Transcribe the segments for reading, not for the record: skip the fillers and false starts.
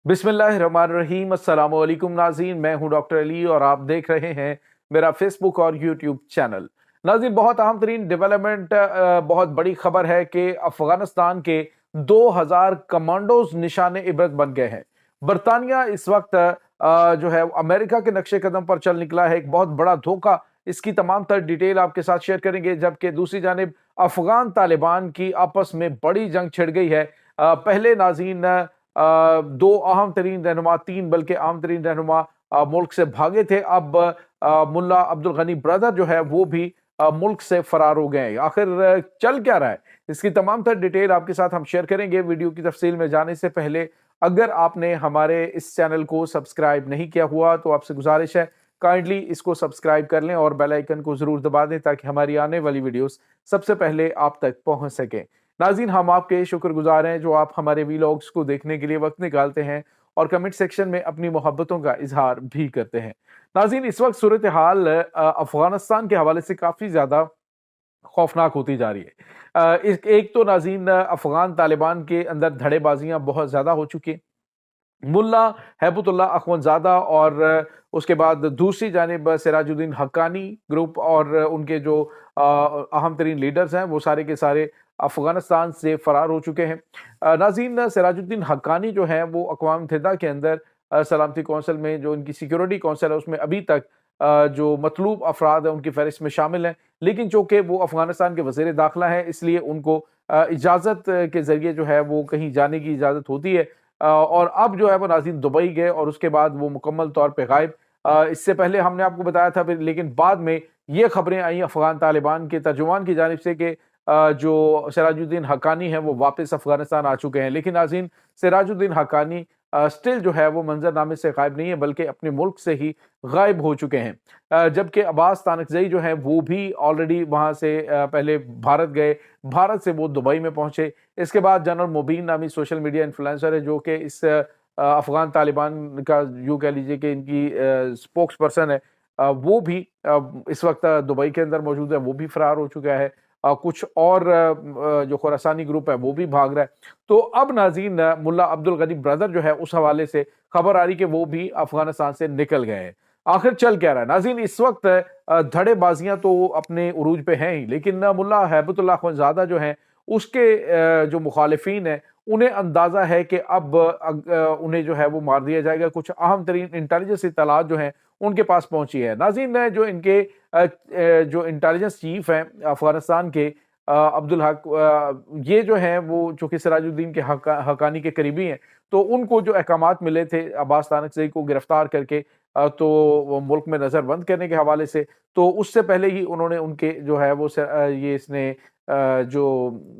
बिस्मिल्लाहिर्रहमानिर्रहीम। अस्सलाम वालेकुम नाज़रीन, मैं हूं डॉक्टर अली और आप देख रहे हैं मेरा फेसबुक और यूट्यूब चैनल। नाज़रीन, बहुत अहम तरीन डेवलपमेंट, बहुत बड़ी खबर है कि अफगानिस्तान के 2000 कमांडोज निशाने इबरत बन गए हैं। बरतानिया इस वक्त जो है अमेरिका के नक्शे कदम पर चल निकला है, एक बहुत बड़ा धोखा। इसकी तमाम तर डिटेल आपके साथ शेयर करेंगे। जबकि दूसरी जानिब अफगान तालिबान की आपस में बड़ी जंग छिड़ गई है। पहले नाज़रीन दो अहम तरीन रहनुमा, तीन बल्कि अहम तरीन रहनुमा मुल्क से भागे थे। अब मुल्ला अब्दुल गनी ब्रदर जो है वो भी मुल्क से फरार हो गए। आखिर चल क्या रहा है, इसकी तमाम तर डिटेल आपके साथ हम शेयर करेंगे। वीडियो की तफसील में जाने से पहले अगर आपने हमारे इस चैनल को सब्सक्राइब नहीं किया हुआ तो आपसे गुजारिश है, काइंडली इसको सब्सक्राइब कर लें और बेल आइकन को जरूर दबा दें ताकि हमारी आने वाली वीडियोस सबसे पहले आप तक पहुंच सकें। नाज़रीन, हम आपके शुक्रगुजार हैं जो आप हमारे वीलॉग्स को देखने के लिए वक्त निकालते हैं और कमेंट सेक्शन में अपनी मोहब्बतों का इजहार भी करते हैं। नाज़रीन, इस वक्त सूरत हाल अफगानिस्तान के हवाले से काफ़ी ज़्यादा खौफनाक होती जा रही है। एक तो नाज़रीन अफगान तालिबान के अंदर धड़ेबाजियां बहुत ज़्यादा हो चुकी हैं। मुल्ला हैबतुल्लाह अखवंजादा और उसके बाद दूसरी जानिब सिराजुद्दीन हक्कानी ग्रुप और उनके जो अहम तरीन लीडर्स हैं वो सारे के सारे अफगानिस्तान से फरार हो चुके हैं। नाज़रीन, सिराजुद्दीन हक्कानी जो है वो अक़वाम मुत्तहिदा के अंदर सलामती कौंसिल में जो उनकी सिक्योरिटी कौंसिल है उसमें अभी तक जो मतलूब अफराद हैं उनकी फहरिस्त में शामिल हैं। लेकिन चूँकि वो अफगानिस्तान के वज़ीर दाखिला हैं इसलिए उनको इजाज़त के ज़रिए जो है वो कहीं जाने की इजाज़त होती है। और अब जो है वो नाज़रीन दुबई गए और उसके बाद वो मुकम्मल तौर पे गायब। इससे पहले हमने आपको बताया था फिर, लेकिन बाद में ये खबरें आई अफगान तालिबान के तर्जुमान की जानिब से कि जो सिराजुद्दीन हक्कानी है वो वापस अफगानिस्तान आ चुके हैं। लेकिन नाज़रीन, सिराजुद्दीन हक्कानी स्टिल जो है वो मंजरनामे से गायब नहीं है बल्कि अपने मुल्क से ही गायब हो चुके हैं। जबकि अब्बास तानकजई जो है वो भी ऑलरेडी वहाँ से पहले भारत गए, भारत से वो दुबई में पहुंचे। इसके बाद जनरल मुबीन नामी सोशल मीडिया इन्फ्लुएंसर है जो कि इस अफगान तालिबान का यूँ कह लीजिए कि इनकी स्पोक्स पर्सन है, वो भी इस वक्त दुबई के अंदर मौजूद है, वो भी फरार हो चुका है। कुछ और जो खुरासानी ग्रुप है वो भी भाग रहा है। तो अब नाज़रीन मुल्ला अब्दुल गनी ब्रदर जो है उस हवाले से खबर आ रही कि वो भी अफगानिस्तान से निकल गए हैं। आखिर चल क्या रहा है नाज़रीन, इस वक्त धड़ेबाजियां तो अपने उरूज पे हैं ही, लेकिन मुल्ला हैबतुल्लाह अखवंजादा जो है उसके जो मुखालिफिन है उन्हें अंदाजा है कि अब उन्हें जो है वो मार दिया जाएगा। कुछ अहम तरीन इंटेलिजेंस इत्तलात जो हैं उनके पास पहुंची है। नाज़रीन, जो इनके जो इंटेलिजेंस चीफ हैं अफगानिस्तान के अब्दुल हक, ये जो हैं वो चूंकि सिराजुद्दीन के हक्कानी के करीबी हैं तो उनको जो अहकामात मिले थे अब्बास तानकजई को गिरफ्तार करके तो वो मुल्क में नज़रबंद करने के हवाले से, तो उससे पहले ही उन्होंने उनके जो है वो ये इसने जो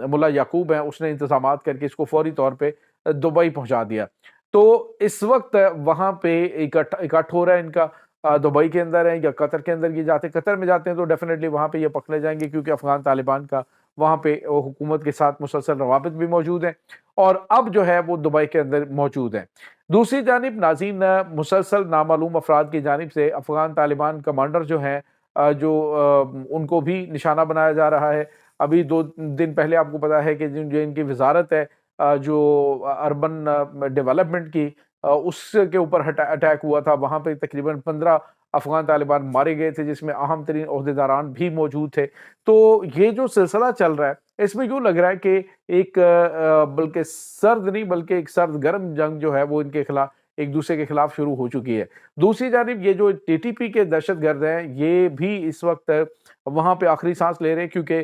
मुल्ला याकूब है उसने इंतजामात करके इसको फौरी तौर पे दुबई पहुंचा दिया। तो इस वक्त वहां पे इकट्ठ हो रहा है इनका, दुबई के अंदर है या कतर के अंदर ये जाते, कतर में जाते हैं तो डेफिनेटली वहां पे ये पकड़े जाएंगे क्योंकि अफगान तालिबान का वहां पे हुकूमत के साथ मुसलसल रवाबित भी मौजूद हैं और अब जो है वो दुबई के अंदर मौजूद है। दूसरी जानिब नाज़रीन, मुसलसल नामालूम अफराद की जानिब से अफगान तालिबान कमांडर जो हैं जो उनको भी निशाना बनाया जा रहा है। अभी 2 दिन पहले आपको पता है कि जो इनकी वजारत है जो अर्बन डेवलपमेंट की, उसके ऊपर अटैक हुआ था। वहाँ पे तकरीबन 15 अफगान तालिबान मारे गए थे जिसमें अहम तरीन ओहदेदारान भी मौजूद थे। तो ये जो सिलसिला चल रहा है इसमें यूँ लग रहा है कि एक बल्कि सर्द नहीं बल्कि एक सर्द गर्म जंग जो है वो इनके खिलाफ एक दूसरे के खिलाफ शुरू हो चुकी है। दूसरी जानिब ये जो टीटीपी के दहशतगर्द हैं ये भी इस वक्त वहाँ पे आखिरी सांस ले रहे हैं क्योंकि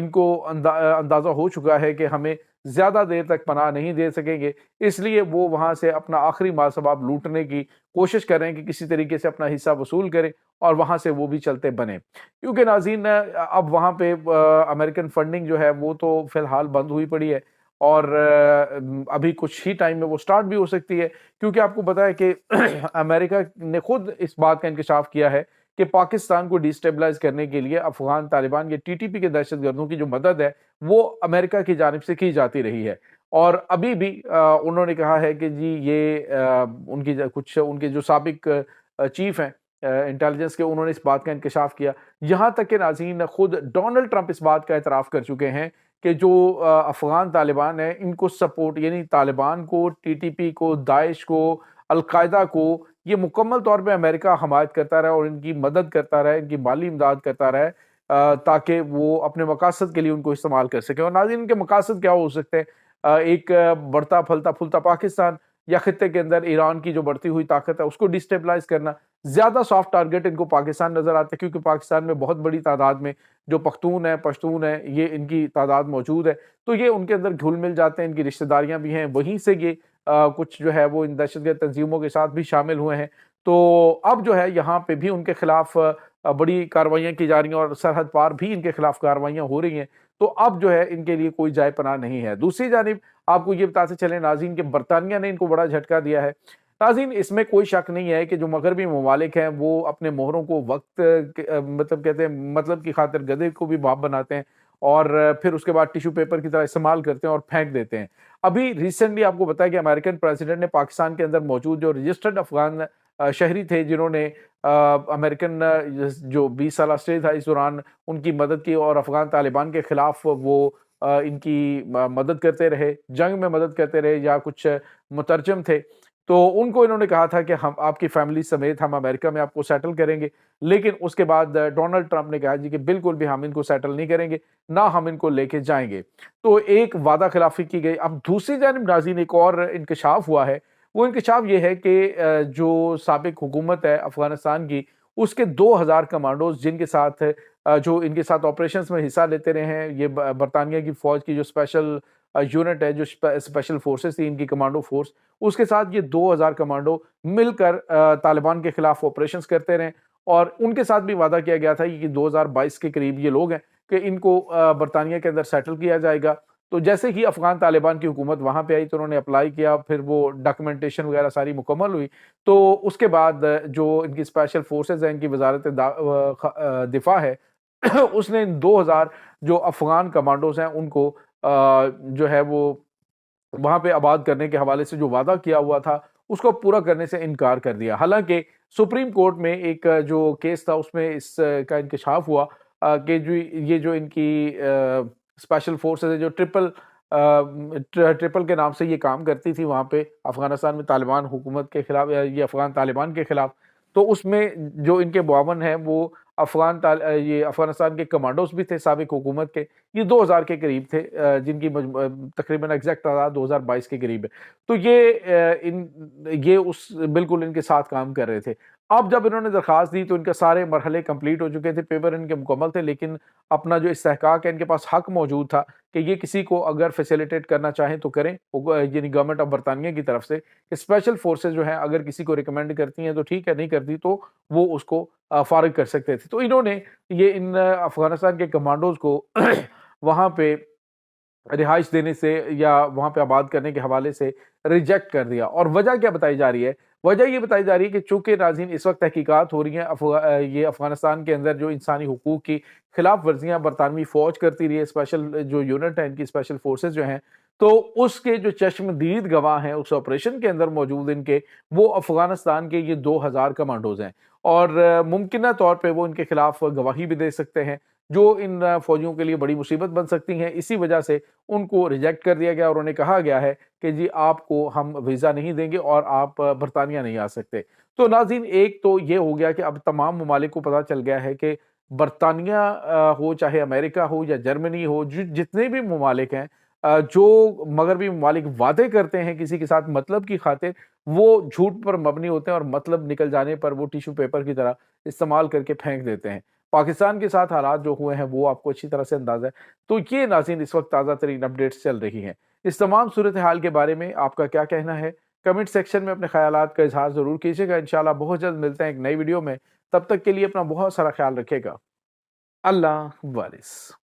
इनको अंदाजा हो चुका है कि हमें ज्यादा देर तक पनाह नहीं दे सकेंगे, इसलिए वो वहां से अपना आखिरी माल सबाब लूटने की कोशिश कर रहे हैं कि किसी तरीके से अपना हिस्सा वसूल करें और वहां से वो भी चलते बने। क्योंकि नाज़रीन अब वहां पे अमेरिकन फंडिंग जो है वो तो फिलहाल बंद हुई पड़ी है और अभी कुछ ही टाइम में वो स्टार्ट भी हो सकती है क्योंकि आपको पता है कि अमेरिका ने खुद इस बात का इंकशाफ किया है कि पाकिस्तान को डिस्टेबलाइज करने के लिए अफगान तालिबान के टीटीपी के दहशतगर्दों की जो मदद है वो अमेरिका की जानिब से की जाती रही है। और अभी भी उन्होंने कहा है कि जी ये उनकी कुछ उनके जो साबिक चीफ हैं इंटेलिजेंस के, उन्होंने इस बात का इंकशाफ किया। यहाँ तक कि नाज़रीन खुद डोनाल्ड ट्रंप इस बात का एतराफ़ कर चुके हैं کہ جو افغان طالبان ہیں ان کو سپورٹ، یعنی طالبان کو، ٹی ٹی پی کو، داعش کو، القاعدہ کو، یہ مکمل طور پہ امریکہ حمایت کرتا رہے اور ان کی مدد کرتا رہے، ان کی مالی امداد کرتا رہے تاکہ وہ اپنے مقاصد کے لیے ان کو استعمال کر سکیں۔ اور ناظرین، ان کے مقاصد کیا ہو سکتے ہیں؟ ایک بڑھتا پھلتا پھولتا پاکستان یا خطے کے اندر ایران کی جو بڑھتی ہوئی طاقت ہے اس کو ڈسٹیبلائز کرنا۔ زیادہ سافٹ ٹارگٹ ان کو پاکستان نظر آتا ہے، کیونکہ پاکستان میں بہت بڑی تعداد میں جو پختون ہیں، پشتون ہیں، یہ ان کی تعداد موجود ہے، تو یہ ان کے اندر گھل مل جاتے ہیں، ان کی رشتہ داریاں بھی ہیں، وہیں سے یہ کچھ جو ہے وہ ان دہشت گرد تنظیموں کے ساتھ بھی شامل ہوئے ہیں۔ تو اب جو ہے یہاں پہ بھی ان کے خلاف بڑی کارروائیاں کی جا رہی ہیں اور سرحد پار بھی ان کے خلاف کارروائیاں ہو رہی ہیں، تو اب جو ہے ان کے لیے کوئی جائے پناہ نہیں ہے۔ دوسری جانب آپ کو یہ بتاتے چلیں ناظرین کہ برطانیہ نے ان کو بڑا جھٹکا دیا ہے۔ ناظرین، اس میں کوئی شک نہیں ہے کہ جو مغربی ممالک ہیں وہ اپنے مہروں کو وقت مطلب کہتے ہیں مطلب کی خاطر گدھے کو بھی باپ بناتے ہیں اور پھر اس کے بعد ٹیشو پیپر کی طرح استعمال کرتے ہیں اور پھینک دیتے ہیں۔ ابھی ریسنٹلی آپ کو بتایا کہ امریکن پریزیڈنٹ نے پاکستان کے اندر موجود جو رجسٹرڈ افغان شہری تھے جنہوں نے امریکن جو 20 سالہ اسٹے تھا اس دوران ان کی مدد کی اور افغان طالبان کے خلاف وہ ان کی مدد کرتے رہے، جنگ میں مدد کرتے رہے، یا کچھ مترجم تھے، تو ان کو انہوں نے کہا تھا کہ ہم آپ کی فیملی سمیت ہم امریکہ میں آپ کو سیٹل کریں گے، لیکن اس کے بعد ڈونلڈ ٹرمپ نے کہا جی کہ بالکل بھی ہم ان کو سیٹل نہیں کریں گے، نہ ہم ان کو لے کے جائیں گے۔ تو ایک وعدہ خلافی کی گئی۔ اب دوسری جانب ناظرین ایک اور انکشاف ہوا ہے، وہ انکشاف یہ ہے کہ جو سابق حکومت ہے افغانستان کی، اس کے 2000 کمانڈوز جن کے ساتھ جو ان کے ساتھ آپریشنز میں حصہ لیتے رہے ہیں، یہ برطانیہ کی فوج کی جو اسپیشل یونٹ ہے، جو اسپیشل فورسز تھی ان کی کمانڈو فورس، اس کے ساتھ یہ 2000 کمانڈو مل کر طالبان کے خلاف آپریشنز کرتے رہے، اور ان کے ساتھ بھی وعدہ کیا گیا تھا کہ 2022 کے قریب یہ لوگ ہیں کہ ان کو برطانیہ کے اندر سیٹل کیا جائے گا۔ تو جیسے ہی افغان طالبان کی حکومت وہاں پہ آئی تو انہوں نے اپلائی کیا، پھر وہ ڈاکومنٹیشن وغیرہ ساری مکمل ہوئی، تو اس کے بعد جو ان کی اسپیشل فورسز ہیں، ان کی وزارت دفاع ہے، اس نے 2000 جو افغان کمانڈوز ہیں ان کو جو ہے وہ وہاں پہ آباد کرنے کے حوالے سے جو وعدہ کیا ہوا تھا اس کو پورا کرنے سے انکار کر دیا۔ حالانکہ سپریم کورٹ میں ایک جو کیس تھا اس میں اس کا انکشاف ہوا کہ جو یہ جو ان کی اسپیشل فورسز ہے جو ٹرپل کے نام سے یہ کام کرتی تھی وہاں پہ افغانستان میں طالبان حکومت کے خلاف، یہ افغان طالبان کے خلاف، تو اس میں جو ان کے معاون ہیں وہ یہ افغانستان کے کمانڈوز بھی تھے سابق حکومت کے، یہ 2000 کے قریب تھے، جن کی تقریباً ایگزیکٹ تعداد 2022 کے قریب ہے۔ تو یہ اس بالکل ان کے ساتھ کام کر رہے تھے۔ اب جب انہوں نے درخواست دی تو ان کے سارے مرحلے کمپلیٹ ہو چکے تھے، پیپر ان کے مکمل تھے، لیکن اپنا جو استحقاق ہے ان کے پاس حق موجود تھا کہ یہ کسی کو اگر فیسیلیٹیٹ کرنا چاہیں تو کریں، یعنی گورنمنٹ آف برطانیہ کی طرف سے کہ اسپیشل فورسز جو ہیں اگر کسی کو ریکمینڈ کرتی ہیں تو ٹھیک ہے، نہیں کرتی تو وہ اس کو فارغ کر سکتے تھے۔ تو انہوں نے یہ ان افغانستان کے کمانڈوز کو وہاں پہ رہائش دینے سے یا وہاں پہ آباد کرنے کے حوالے سے ریجیکٹ کر دیا۔ اور وجہ کیا بتائی جا رہی ہے؟ وجہ یہ بتائی جا رہی ہے کہ چونکہ ناظرین اس وقت تحقیقات ہو رہی ہیں یہ افغانستان کے اندر جو انسانی حقوق کی خلاف ورزیاں برطانوی فوج کرتی رہی ہے، اسپیشل جو یونٹ ہے ان کی اسپیشل فورسز جو ہیں، تو اس کے جو چشمدید گواہ ہیں اس آپریشن کے اندر موجود ان کے، وہ افغانستان کے یہ 2000 کمانڈوز ہیں، اور ممکنہ طور پہ وہ ان کے خلاف گواہی بھی دے سکتے ہیں جو ان فوجیوں کے لیے بڑی مصیبت بن سکتی ہیں۔ اسی وجہ سے ان کو ریجیکٹ کر دیا گیا اور انہیں کہا گیا ہے کہ جی آپ کو ہم ویزا نہیں دیں گے اور آپ برطانیہ نہیں آ سکتے۔ تو ناظرین ایک تو یہ ہو گیا کہ اب تمام ممالک کو پتہ چل گیا ہے کہ برطانیہ ہو، چاہے امریکہ ہو یا جرمنی ہو، جتنے بھی ممالک ہیں جو مغربی ممالک وعدے کرتے ہیں کسی کے ساتھ مطلب کی خاطر، وہ جھوٹ پر مبنی ہوتے ہیں اور مطلب نکل جانے پر وہ ٹیشو پیپر کی طرح استعمال کر کے پھینک دیتے ہیں۔ پاکستان کے ساتھ حالات جو ہوئے ہیں وہ آپ کو اچھی طرح سے اندازہ ہے۔ تو یہ ناظرین اس وقت تازہ ترین اپڈیٹس چل رہی ہیں۔ اس تمام صورتحال کے بارے میں آپ کا کیا کہنا ہے؟ کمنٹ سیکشن میں اپنے خیالات کا اظہار ضرور کیجیے گا۔ انشاءاللہ بہت جلد ملتے ہیں ایک نئی ویڈیو میں، تب تک کے لیے اپنا بہت سارا خیال رکھے گا۔ اللہ حافظ۔